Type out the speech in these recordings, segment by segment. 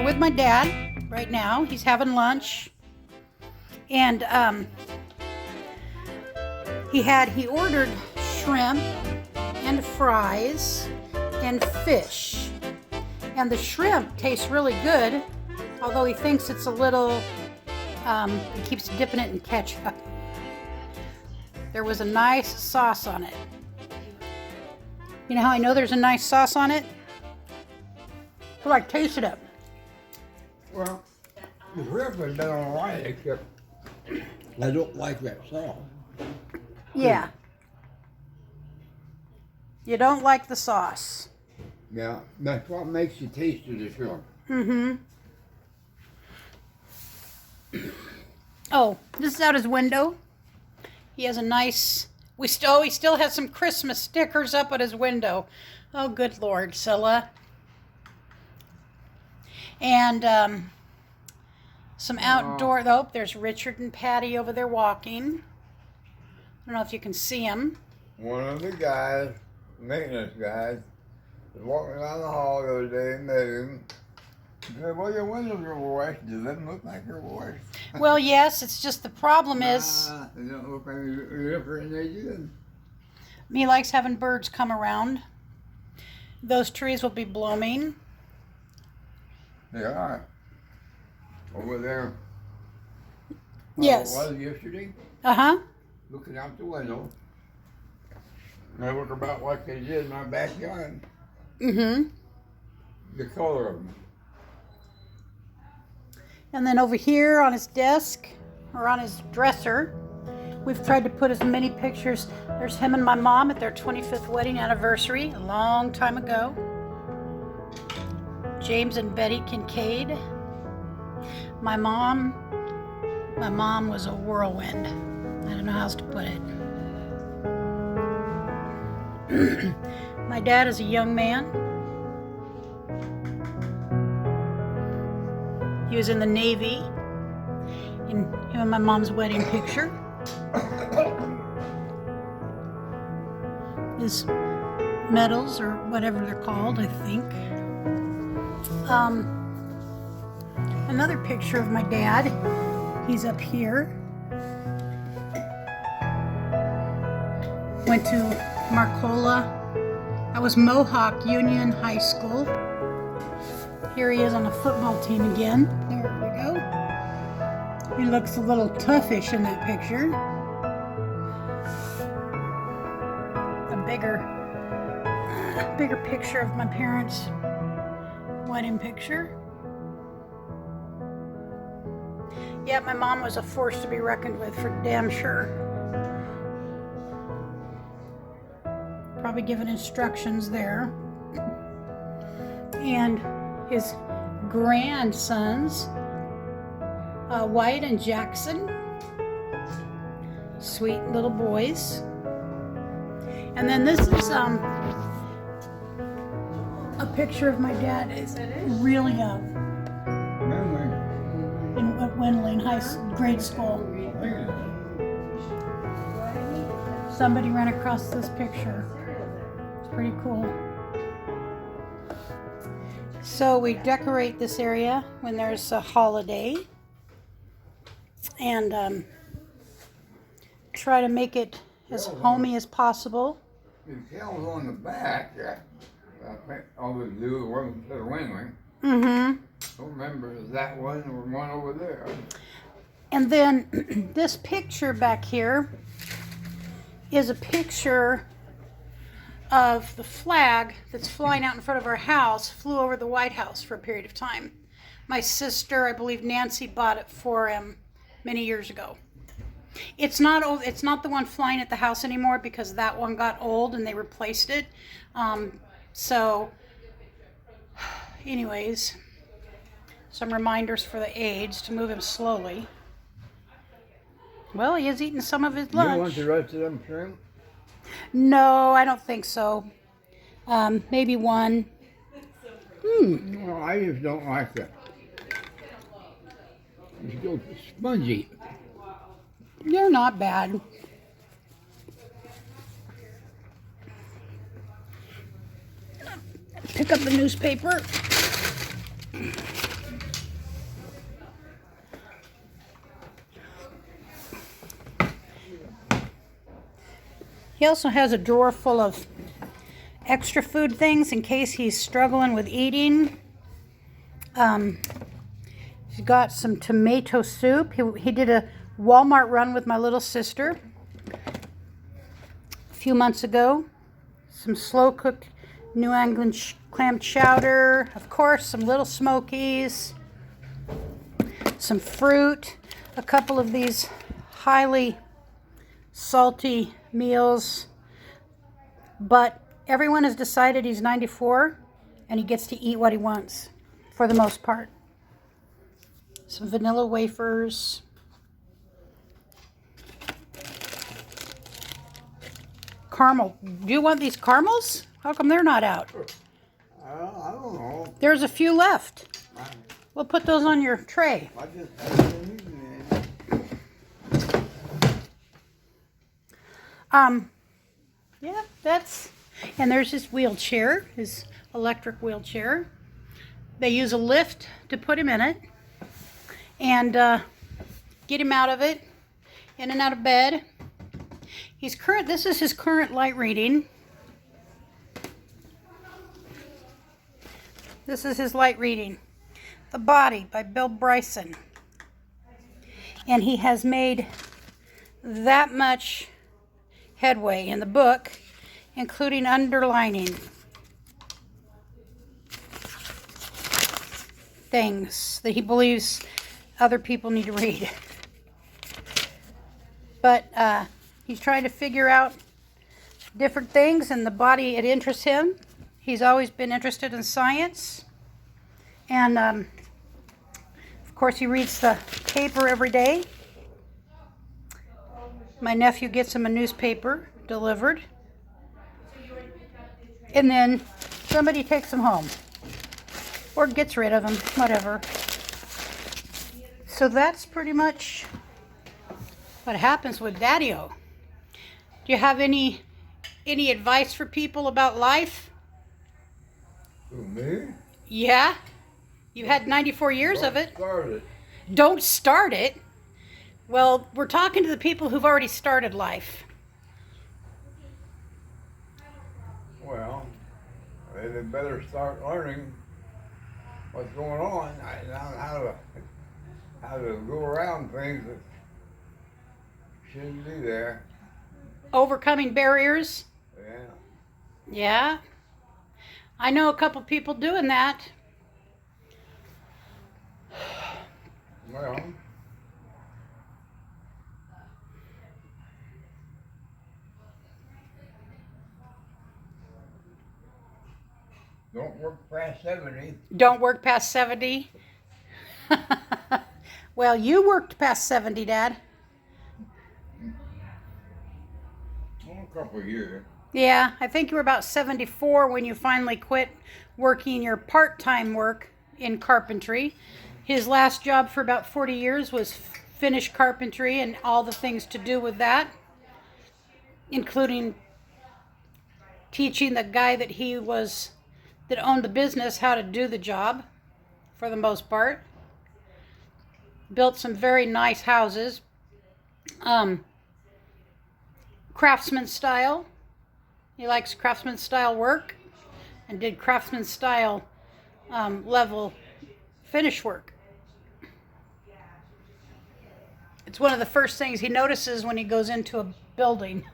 with my dad right now. He's having lunch. And he ordered shrimp and fries and fish. And the shrimp tastes really good, although he thinks it's a little, he keeps dipping it in ketchup. There was a nice sauce on it. You know how I know there's a nice sauce on it? So I tasted it. Well, the shrimp has been all right, except I don't like that sauce. Yeah. You don't like the sauce. Yeah, that's what makes the taste of the shrimp. Mm-hmm. Oh, this is out his window. He has a nice, he still has some Christmas stickers up at his window. Oh, good Lord, Scylla. And some outdoor, oh, there's Richard and Patty over there walking. I don't know if you can see them. One of the guys, maintenance guys, was walking down the hall the other day and met him. He said, well, your windows are washed. It doesn't look like they're washed. Well, yes, it's just the problem is They don't look any different than they did. he likes having birds come around. Those trees will be blooming. They are. Over there. Yes. Well, it was yesterday, Uh-huh. looking out the window. They look about like they did in my backyard. Mm-hmm. The color of them. And then over here on his desk, or on his dresser, we've tried to put as many pictures. There's him and my mom at their 25th wedding anniversary, a long time ago. James and Betty Kincaid. My mom was a whirlwind. I don't know how else to put it. My dad is a young man. He was in the Navy in him and my mom's wedding picture. His medals, or whatever they're called, I think. Another picture of my dad. He's up here. Went to Marcola. That was Mohawk Union High School. Here he is on the football team again. There we go. He looks a little toughish in that picture. A bigger picture of my parents' wedding picture. Yeah, my mom was a force to be reckoned with, for damn sure. Probably given instructions there. And his grandsons, Wyatt and Jackson, sweet little boys. And then this is a picture of my dad. It's really young. At Wendling grade school. Somebody ran across this picture. It's pretty cool. So we decorate this area when there's a holiday and try to make it as homey as possible. The tails on the back, all the blue ones to the Wendling. Mm-hmm. I don't remember if that one or one over there. And then this picture back here is a picture of the flag that's flying out in front of our house, flew over the White House for a period of time. My sister, I believe Nancy, bought it for him many years ago. It's not the one flying at the house anymore because that one got old and they replaced it. Anyways, some reminders for the aides to move him slowly. Well, he is eating some of his lunch. You want the rest of them shrimp? No, I don't think so. Maybe one. No, I just don't like that. It's so spongy. They're not bad. Pick up the newspaper. He also has a drawer full of extra food things in case he's struggling with eating. He's got some tomato soup. He did a Walmart run with my little sister a few months ago. Some slow cooked New England clam chowder. Of course, some Little Smokies. Some fruit. A couple of these highly salty meals. But everyone has decided he's 94 and he gets to eat what he wants for the most part. Some vanilla wafers. Caramel. Do you want these caramels? How come they're not out? I don't know. There's a few left. We'll put those on your tray. I just haven't been eating it. Yeah, that's... And there's his wheelchair, his electric wheelchair. They use a lift to put him in it and get him out of it, in and out of bed. This is his current light reading. This is his light reading. The Body by Bill Bryson. And he has made that much headway in the book, including underlining things that he believes other people need to read. But he's trying to figure out different things in the body. It interests him. He's always been interested in science. And of course he reads the paper every day. My nephew gets him a newspaper delivered. And then somebody takes him home. Or gets rid of him, whatever. So that's pretty much what happens with Daddy-O. Do you have any advice for people about life? Who, me? Yeah? You had 94 years of it. Start it. Don't start it. Well, we're talking to the people who've already started life. Well, they better start learning what's going on, how to go around things that shouldn't be there. Overcoming barriers. Yeah. Yeah. I know a couple people doing that. Well, don't work past 70. Don't work past 70. Well, you worked past 70, Dad. Well, a couple of years. Yeah, I think you were about 74 when you finally quit working your part-time work in carpentry. His last job for about 40 years was finish carpentry and all the things to do with that, including teaching the guy that owned the business how to do the job for the most part. Built some very nice houses. Craftsman style. He likes craftsman style work and did craftsman style level finish work. It's one of the first things he notices when he goes into a building.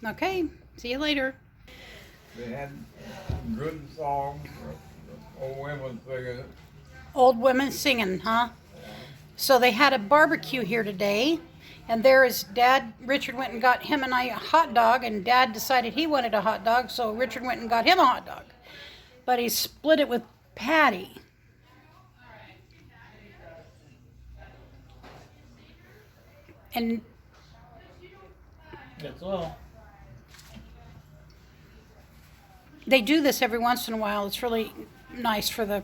Okay, see you later. They had good songs, old women singing it. Old women singing, huh? So they had a barbecue here today, and there is Dad. Richard went and got him and I a hot dog, and Dad decided he wanted a hot dog, so Richard went and got him a hot dog. But he split it with Patty. And That's all. they do this every once in a while. It's really nice for the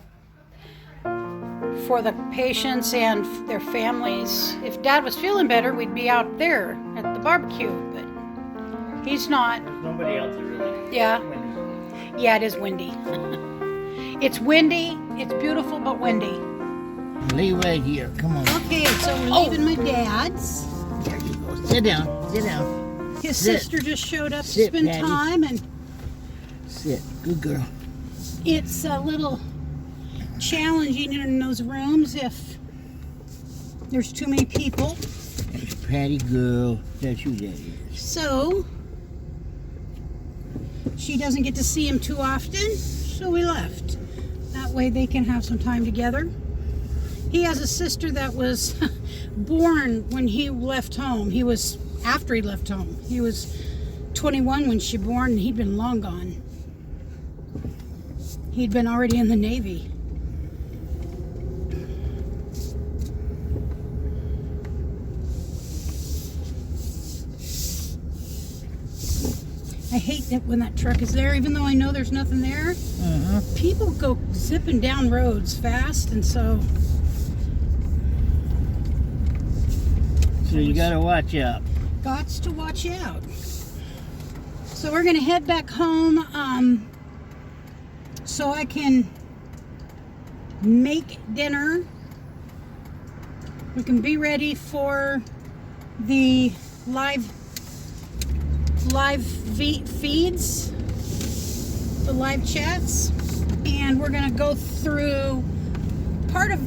patients and their families. If Dad was feeling better, we'd be out there at the barbecue, but he's not. There's nobody else that really. Yeah. Windy. Yeah, it is windy. It's windy. It's beautiful, but windy. Lay right here. Come on. Okay, so we're leaving my dad's. There you go. Sit down. Sit down. His Sit. sister just showed up to Sit, spend Patty. time, and Sit. Good girl. it's a little challenging in those rooms if there's too many people. That's Patty girl. That's who that is. So she doesn't get to see him too often, so we left. That way they can have some time together. He has a sister that was born when he left home. He was after he left home. He was 21 when she born, and he'd been long gone. He'd been already in the Navy. I hate it when that truck is there, even though I know there's nothing there. People go zipping down roads fast, and so You gotta watch out. gots to watch out. So we're gonna head back home so I can make dinner. We can be ready for the live feeds, the live chats, and we're gonna go through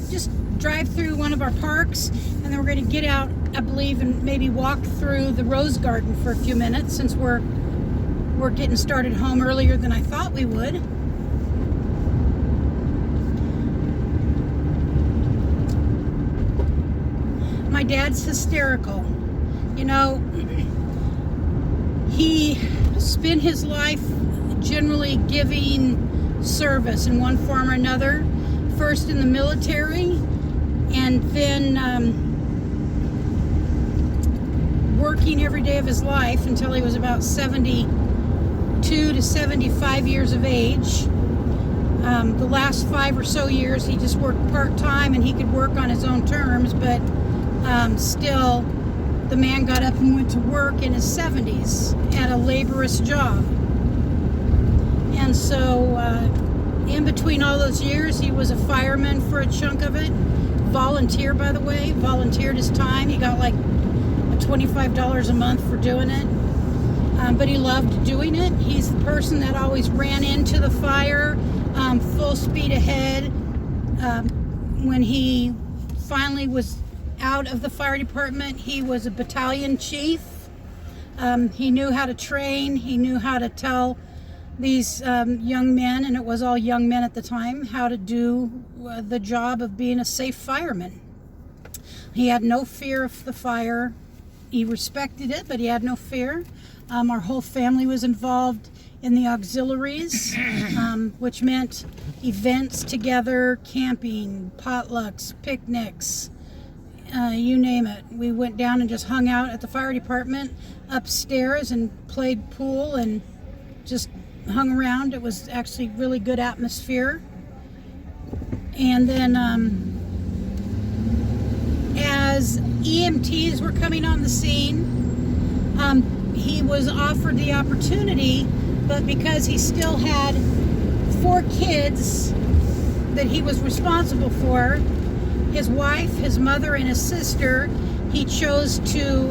just drive through one of our parks, and then we're gonna get out, I believe, and maybe walk through the rose garden for a few minutes, since we're getting started home earlier than I thought we would. My dad's hysterical. You know, he spent his life generally giving service in one form or another. First in the military, and then working every day of his life until he was about 72 to 75 years of age. The last 5 or so years he just worked part-time, and he could work on his own terms, but still the man got up and went to work in his 70s at a laborious job. And so in between all those years, he was a fireman for a chunk of it. Volunteer, by the way, volunteered his time. He got like $25 a month for doing it. But he loved doing it. He's the person that always ran into the fire full speed ahead. When he finally was out of the fire department, he was a battalion chief. He knew how to train. He knew how to tell these young men, and it was all young men at the time, how to do the job of being a safe fireman. He had no fear of the fire. He respected it, but he had no fear. Our whole family was involved in the auxiliaries, which meant events together, camping, potlucks, picnics, you name it. We went down and just hung out at the fire department upstairs and played pool and just hung around. It was actually really good atmosphere. And then as EMTs were coming on the scene, he was offered the opportunity, but because he still had 4 kids that he was responsible for, his wife, his mother, and his sister, he chose to,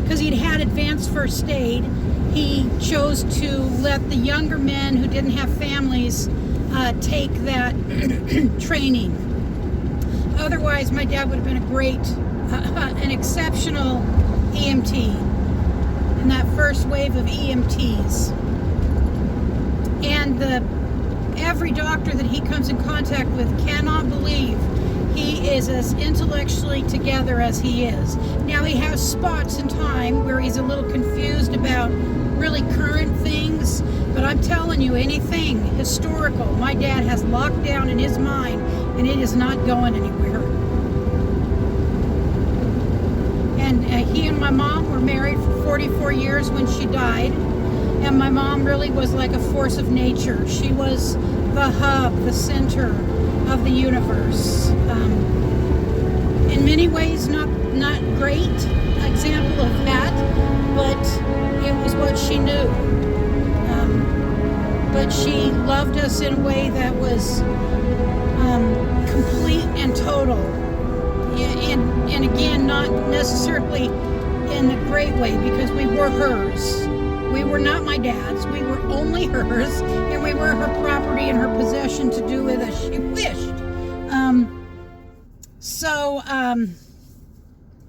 because he'd had advanced first aid, he chose to let the younger men who didn't have families take that training. Otherwise, my dad would have been a great, an exceptional EMT in that first wave of EMTs. And every doctor that he comes in contact with cannot believe he is as intellectually together as he is. Now, he has spots in time where he's a little confused about really current things, but I'm telling you, anything historical, my dad has locked down in his mind, and it is not going anywhere. And he and my mom were married for 44 years when she died, and my mom really was like a force of nature. She was the hub, the center of the universe. In many ways, not great example of that, but it was what she knew. But she loved loved us in a way that was complete and total. And again, not necessarily in a great way, because we were hers. We were not my dad's. We were only hers, and we were her property and her possession to do with as she wished.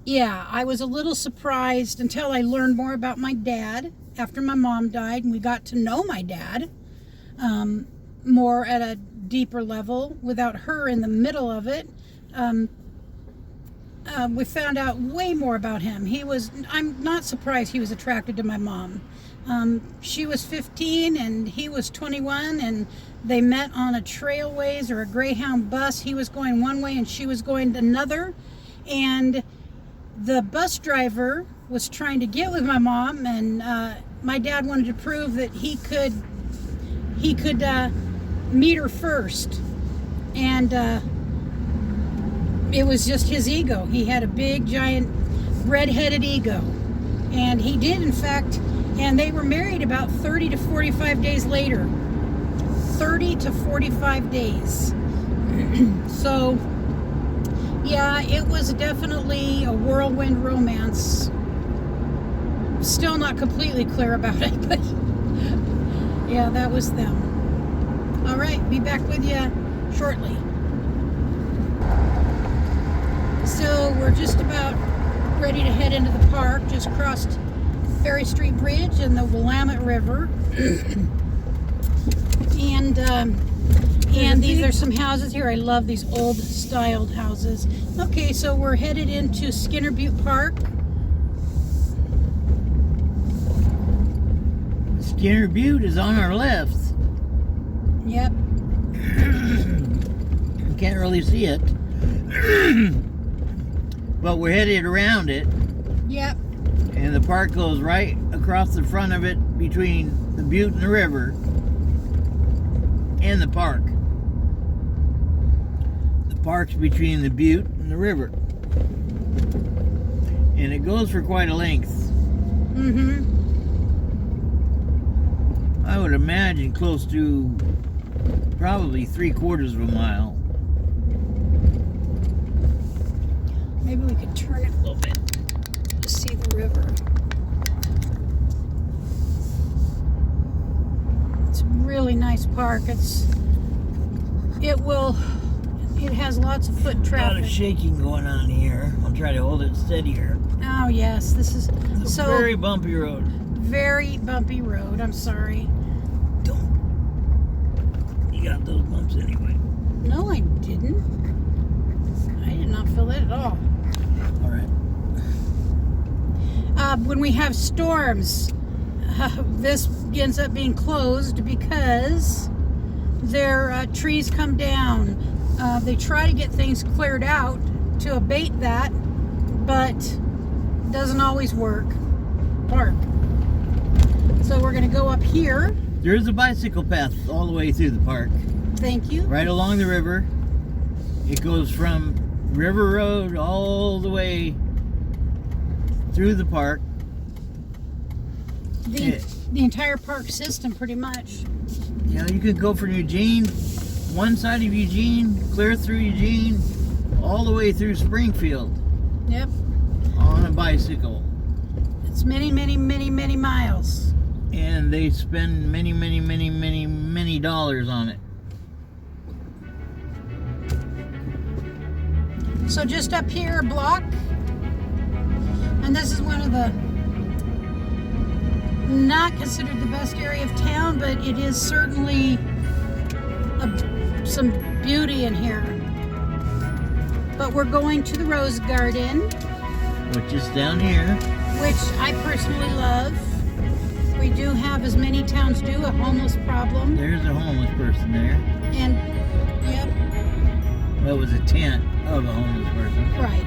Yeah, I was a little surprised until I learned more about my dad after my mom died, and we got to know my dad more at a deeper level without her in the middle of it. We found out way more about him. I'm not surprised he was attracted to my mom. She was 15 and he was 21, and they met on a Trailways or a Greyhound bus. He was going one way and she was going another, and the bus driver was trying to get with my mom, and my dad wanted to prove that he could meet her first, and it was just his ego. He had a big, giant, red-headed ego, and he did, in fact. And they were married about 30 to 45 days later. 30 to 45 days. So, yeah, it was definitely a whirlwind romance. Still not completely clear about it, but yeah, that was them. All right, be back with you shortly. So we're just about ready to head into the park. Just crossed Ferry Street Bridge and the Willamette River. And these are some houses here. I love these old styled houses. Okay, so we're headed into Skinner Butte Park. Skinner Butte is on our left. Yep. You can't really see it. But we're headed around it. Yep. And the park goes right across the front of it, between the butte and the river and the park. The park's between the butte and the river. And it goes for quite a length. Mm-hmm. I would imagine close to probably 3/4 of a mile. Maybe we could turn it a little bit to see the river. It's a really nice park. It has lots of foot A lot traffic. of shaking going on here. I'll try to hold it steady here. Oh yes, this is It's a so very bumpy road. very bumpy road. I'm sorry. You got those bumps anyway. No, I didn't. I did not feel it at all. All right. When we have storms, this ends up being closed because their trees come down. They try to get things cleared out to abate that, but doesn't always work. Park. So we're going to go up here. There is a bicycle path all the way through the park, Thank you. right along the river. It goes from River Road all the way through the park. The entire park system, pretty much. You know, you can go from Eugene, one side of Eugene, clear through Eugene, all the way through Springfield Yep. on a bicycle. It's many, many, many, many miles. And they spend many, many, many, many, many dollars on it. So just up here a block, and this is one of the not considered the best area of town, but it is certainly some beauty in here. But we're going to the Rose Garden, Which is down here. which I personally love. We do have, as many towns do, a homeless problem. There's a homeless person there. And, yep, That was a tent of a homeless person. right.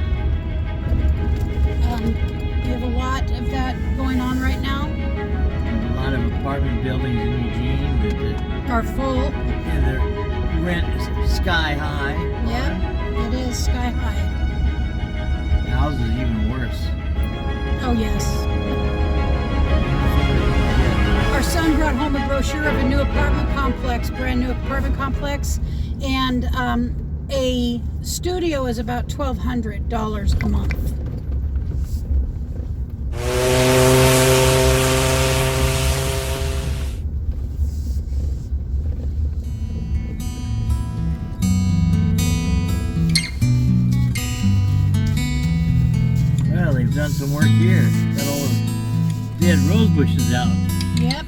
We have a lot of that going on right now. A lot of apartment buildings in Eugene that Are full. and their rent is sky high. Yep, it is sky high. The house is even worse. Oh, yes. Our son brought home a brochure of a new apartment complex, brand new apartment complex, and a studio is about $1,200 a month. Well, they've done some work here. Got all the dead rose bushes out. Yep.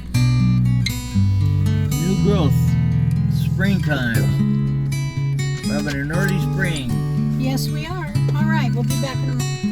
New growth. Springtime. We're having an early spring. Yes, we are. All right, we'll be back in a moment.